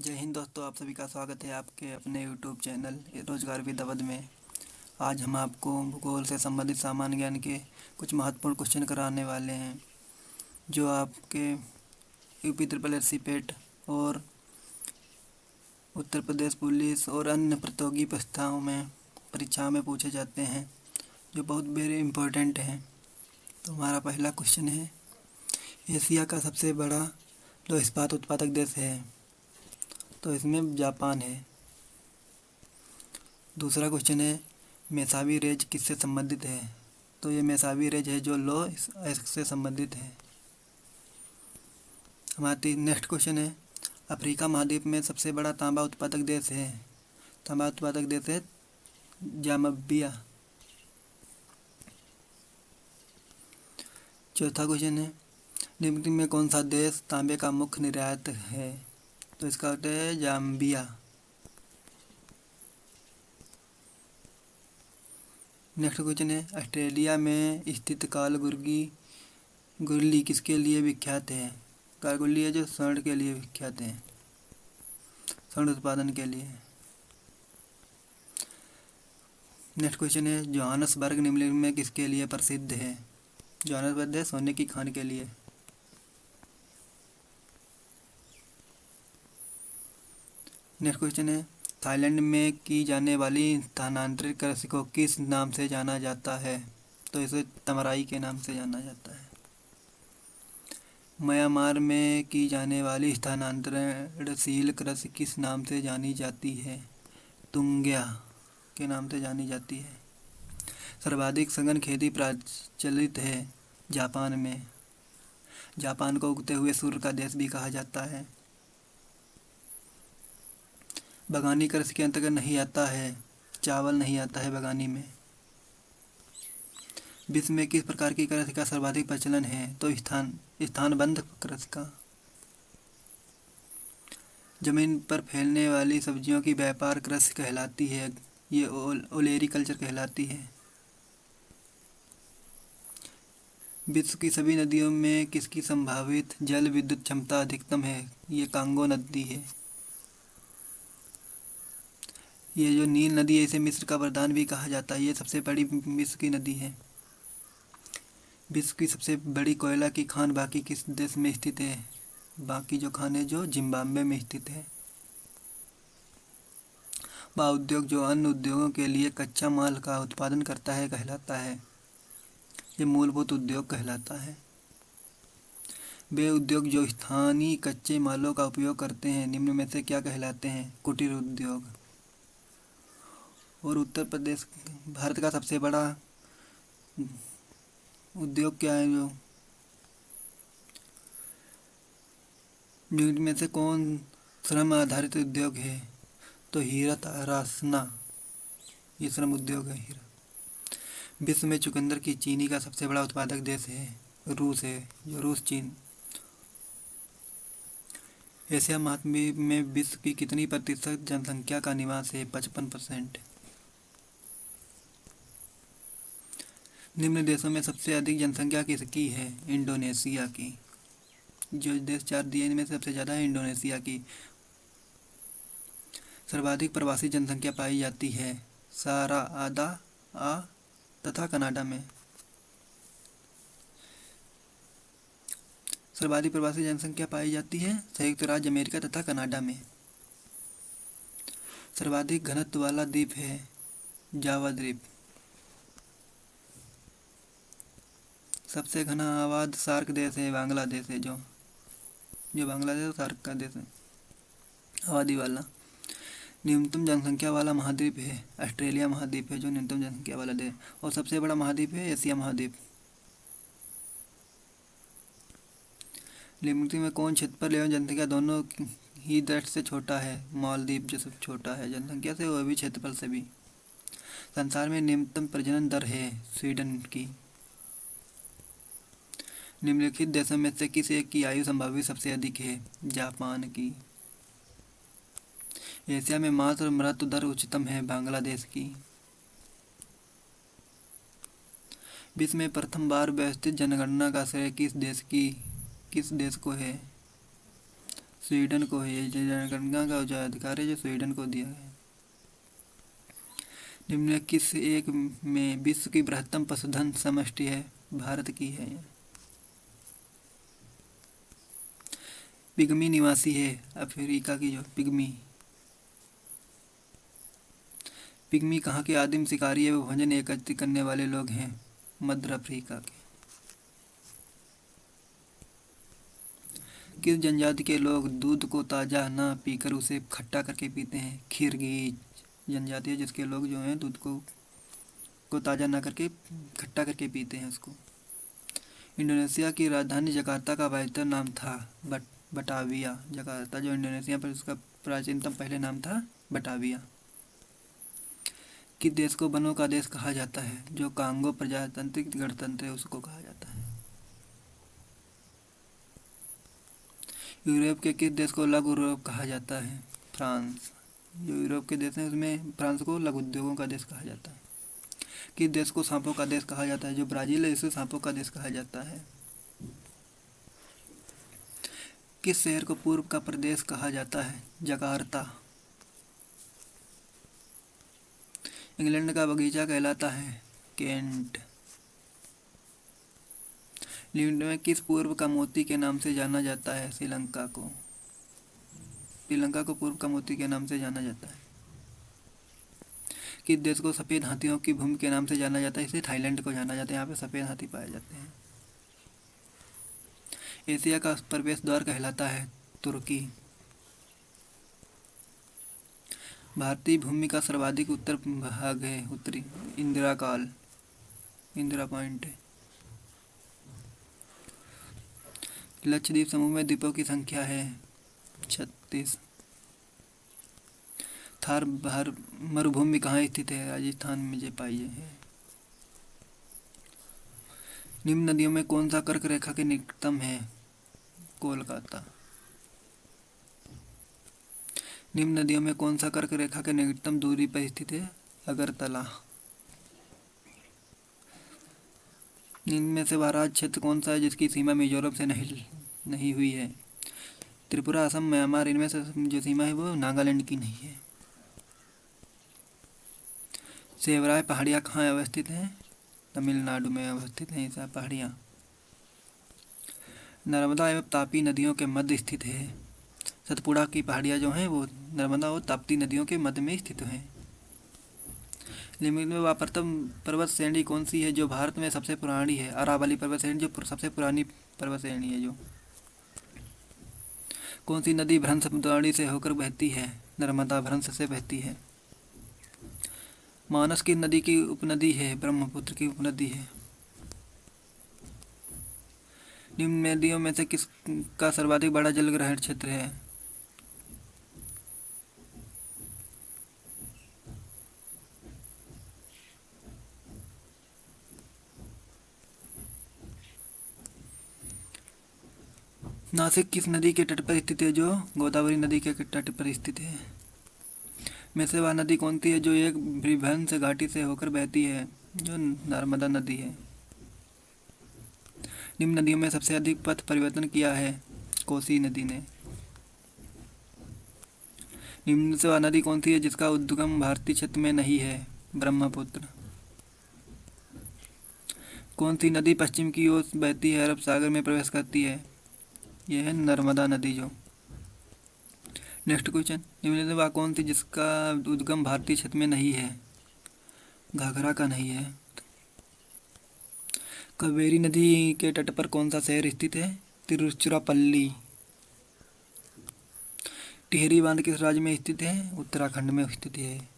जय हिंद दोस्तों, आप सभी का स्वागत है आपके अपने यूट्यूब चैनल रोजगार विद अवध में। आज हम आपको भूगोल से संबंधित सामान्य ज्ञान के कुछ महत्वपूर्ण क्वेश्चन कराने वाले हैं जो आपके यूपी ट्रिपल एस सी पेट और उत्तर प्रदेश पुलिस और अन्य प्रतियोगी परीक्षाओं में पूछे जाते हैं, जो बहुत वेरी इम्पोर्टेंट हैं। तो हमारा पहला क्वेश्चन है, एशिया का सबसे बड़ा लौह इस्पात उत्पादक देश है, तो इसमें जापान है। दूसरा क्वेश्चन है, मेसावी रेज किससे संबंधित है, तो ये मेसावी रेज है जो लौह अयस्क से संबंधित है। हमारा नेक्स्ट क्वेश्चन है, अफ्रीका महाद्वीप में सबसे बड़ा तांबा उत्पादक देश है, तांबा उत्पादक देश है जाम्बिया। चौथा क्वेश्चन है, निम्न में कौन सा देश तांबे का मुख्य निर्यात है, तो इसका उत्तर है जाम्बिया। नेक्स्ट क्वेश्चन है, ऑस्ट्रेलिया में स्थित कालगुर्गी किसके लिए विख्यात है, कालगुर्गी है जो स्वर्ण के लिए विख्यात है, स्वर्ण उत्पादन के लिए। नेक्स्ट क्वेश्चन है, जोहानसबर्ग निम्नलिखित में किसके लिए प्रसिद्ध है, जोहानसबर्ग है सोने की खान के लिए। नेक्स्ट क्वेश्चन है, थाईलैंड में की जाने वाली स्थानांतरित कृषि को किस नाम से जाना जाता है, तो इसे तमराई के नाम से जाना जाता है। म्यांमार में की जाने वाली स्थानांतरणशील कृषि किस नाम से जानी जाती है, तुंग्या के नाम से जानी जाती है। सर्वाधिक सघन खेती प्रचलित है जापान में, जापान को उगते हुए सूर्य का देश भी कहा जाता है। बगानी कृषि के अंतर्गत नहीं आता है, चावल नहीं आता है बगानी में। विश्व में किस प्रकार की कृषि का सर्वाधिक प्रचलन है, तो स्थानबद्ध कृषि का। जमीन पर फैलने वाली सब्जियों की व्यापार कृषि कहलाती है, ये ओलेरीकल्चर कहलाती है। विश्व की सभी नदियों में किसकी संभावित जल विद्युत क्षमता अधिकतम है, ये कांगो नदी है। ये जो नील नदी है इसे मिस्र का वरदान भी कहा जाता है, ये सबसे बड़ी विश्व की नदी है। विश्व की सबसे बड़ी कोयला की खान बाकी किस देश में स्थित है, बाकी जो खान है जो जिम्बाब्वे में स्थित है। वह उद्योग जो अन्य उद्योगों के लिए कच्चा माल का उत्पादन करता है कहलाता है, ये मूलभूत उद्योग कहलाता है। वे उद्योग जो स्थानीय कच्चे मालों का उपयोग करते हैं निम्न में से क्या कहलाते हैं, कुटीर उद्योग। और उत्तर प्रदेश भारत का सबसे बड़ा उद्योग क्या है, जो में से कौन श्रम आधारित उद्योग है, तो हीरा तराशना, ये श्रम उद्योग है हीरा। विश्व में चुकंदर की चीनी का सबसे बड़ा उत्पादक देश है रूस है, जो रूस चीन। एशिया महाद्वीप में विश्व की कितनी प्रतिशत जनसंख्या का निवास है, 55%। निम्न देशों में सबसे अधिक जनसंख्या किसकी है, इंडोनेशिया की। जो देश 4 दिए इनमें सबसे ज़्यादा है इंडोनेशिया की। सर्वाधिक प्रवासी जनसंख्या पाई जाती है सारा आदा तथा कनाडा में। सर्वाधिक प्रवासी जनसंख्या पाई जाती है संयुक्त राज्य अमेरिका तथा कनाडा में। सर्वाधिक घनत्व वाला द्वीप है जावा द्वीप। सबसे घना आबाद सार्क देश है बांग्लादेश है, जो बांग्लादेश सार्क का देश है आबादी वाला। न्यूनतम जनसंख्या वाला महाद्वीप है ऑस्ट्रेलिया महाद्वीप है, जो न्यूनतम जनसंख्या वाला देश। और सबसे बड़ा महाद्वीप है एशिया महाद्वीप। निम्नलिखित में कौन क्षेत्रफल एवं जनसंख्या दोनों ही दृष्टि से छोटा है, मालदीव जो सब छोटा है जनसंख्या से, वह भी क्षेत्रफल से भी। संसार में निम्नतम प्रजनन दर है स्वीडन की। निम्नलिखित देशों में से किस एक की आयु संभावना सबसे अधिक है, जापान की। एशिया में मातृ मृत्यु दर उच्चतम है बांग्लादेश की। विश्व में प्रथम बार व्यवस्थित जनगणना का श्रेय किस देश को है, स्वीडन को है, ये जनगणना का जो अधिकार है जो स्वीडन को दिया है। निम्न में किस एक में विश्व की बृहत्तम पशुधन समष्टि है? भारत की है। पिग्मी निवासी है अफ्रीका की, जो पिग्मी। पिग्मी कहाँ के आदिम शिकारी एवं भोजन एकत्रित करने वाले लोग हैं? मध्य अफ्रीका के। किस जनजाति के लोग दूध को ताज़ा न पीकर उसे खट्टा करके पीते हैं? किर्गिज जनजाति है जिसके लोग जो हैं दूध को ताज़ा ना करके खट्टा करके पीते हैं उसको। इंडोनेशिया की राजधानी जकार्ता का प्राचीनतम नाम था? बटाविया। जकार्ता जो इंडोनेशिया पर उसका प्राचीनतम पहले नाम था बटाविया। किस देश को वनों का देश कहा जाता है? जो कांगो प्रजातांत्रिक गणतंत्र है उसको कहा जाता है। यूरोप के किस देश को लघु यूरोप कहा जाता है? फ्रांस। जो यूरोप के देश हैं उसमें फ्रांस को लघु उद्योगों का देश कहा जाता है। किस देश को सांपों का देश कहा जाता है? जो ब्राज़ील है इसे सांपों का देश कहा जाता है। किस शहर को पूर्व का प्रदेश कहा जाता है? जकार्ता। इंग्लैंड का बगीचा कहलाता है? केंट। न्यूजीलैंड में किस पूर्व का मोती के नाम से जाना जाता है? श्रीलंका को। श्रीलंका को पूर्व का मोती के नाम से जाना जाता है। किस देश को सफ़ेद हाथियों की भूमि के नाम से जाना जाता है? इसे थाईलैंड को जाना जाता है, यहाँ पे सफ़ेद हाथी पाए जाते हैं। एशिया का प्रवेश द्वार कहलाता है? तुर्की। भारतीय भूमि का सर्वाधिक उत्तर भाग है उत्तरी इंदिरा काल, इंदिरा पॉइंट है। लक्षद्वीप समूह में द्वीपों की संख्या है 36। थार मरुभूमि कहाँ स्थित है? राजस्थान में जे पाई है। निम्न नदियों में कौन सा कर्क रेखा के निकटतम है? कोलकाता। निम्न नदियों में कौन सा कर्क रेखा के निकटतम दूरी पर स्थित है? अगरतला। निम्न में से वह राज्य क्षेत्र कौन सा है जिसकी सीमा मिजोरम से नहीं हुई है? त्रिपुरा, असम, म्यांमार। इनमें से जो सीमा है वो नागालैंड की नहीं है। सेवराय पहाड़ियाँ कहाँ अवस्थित हैं? तमिलनाडु में अवस्थित हैं ये पहाड़ियाँ। नर्मदा एवं तापी नदियों के मध्य स्थित है। सतपुड़ा की पहाड़ियाँ जो हैं वो नर्मदा और ताप्ती नदियों के मध्य में स्थित हैं। निम्न में प्रथम पर्वत श्रेणी कौन सी है जो भारत में सबसे पुरानी है? अरावली पर्वत श्रेणी जो सबसे पुरानी पर्वत श्रेणी है। जो कौन सी नदी भ्रंश द्वारी से होकर बहती है? नर्मदा भ्रंश से बहती है। मानस की नदी की उपनदी है? ब्रह्मपुत्र की उपनदी है। निम्न नदियों में से किसका सर्वाधिक बड़ा जलग्रहण क्षेत्र है? नासिक किस नदी के तट पर स्थित है? जो गोदावरी नदी के तट पर स्थित है। में से वह नदी कौन सी है जो एक भ्रंश घाटी से होकर बहती है? जो नर्मदा नदी है। निम्न नदियों में सबसे अधिक पथ परिवर्तन किया है? कोसी नदी ने। निम्न से वह नदी कौन सी है जिसका उद्गम भारतीय क्षेत्र में नहीं है? ब्रह्मपुत्र। कौन सी नदी पश्चिम की ओर बहती है अरब सागर में प्रवेश करती है? यह है नर्मदा नदी। जो नेक्स्ट क्वेश्चन, निम्न में वह कौन सी जिसका उद्गम भारतीय क्षेत्र में नहीं है? घाघरा का नहीं है। कावेरी नदी के तट पर कौन सा शहर स्थित है? तिरुचिरापल्ली। टिहरी बांध किस राज्य में स्थित है? उत्तराखंड में स्थित है।